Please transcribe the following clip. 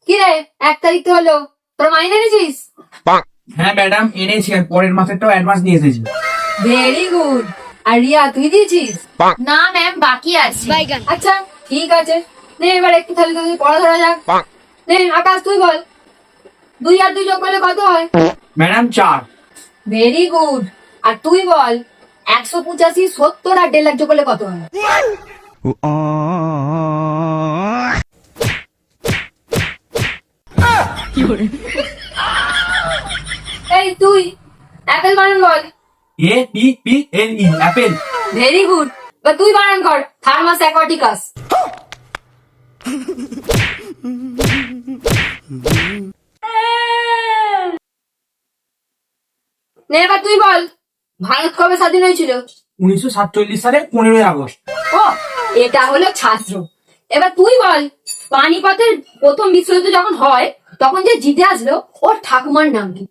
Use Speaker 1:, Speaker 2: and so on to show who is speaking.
Speaker 1: কি রে, 1 তারিখ তো হলো, তোর মাইনে এনেছিস?
Speaker 2: হ্যাঁ ম্যাডাম, এনেছি, আর পরের মাসেরটাও অ্যাডভান্স নিয়ে এসেছি।
Speaker 1: Very good. আর রিয়া, তুই দিয়েছিস?
Speaker 3: না ম্যাম, বাকি আছে।
Speaker 1: আচ্ছা, ঠিক আছে। নে এবার একটু তাহলে তোদের পড়া ধরা যাক। নে আকাশ, তুই বল, 2 আর 2 যোগ করলে কত হয়?
Speaker 2: ম্যাডাম 4।
Speaker 1: Very good. আর তুই বল, 185, 70 আর 1.5 লাখ যোগ করলে কত হয়? এই তুই অ্যাপেল বানান বল।
Speaker 2: APPLE, Apple.
Speaker 1: Very good. বা তুই বানান কর, থার্মাস অ্যাকোয়াটিকাস। নে এবার তুই বল, ভারত কবে স্বাধীন হয়েছিল?
Speaker 2: 1947 সালের 15ই আগস্ট।
Speaker 1: ও, এটা হলো ছাত্র। এবার তুই বল, পানিপথের প্রথম বিশ্বযুদ্ধ যখন হয়, তখন যে জিতে আসলো, ওর ঠাকুমার নাম কি?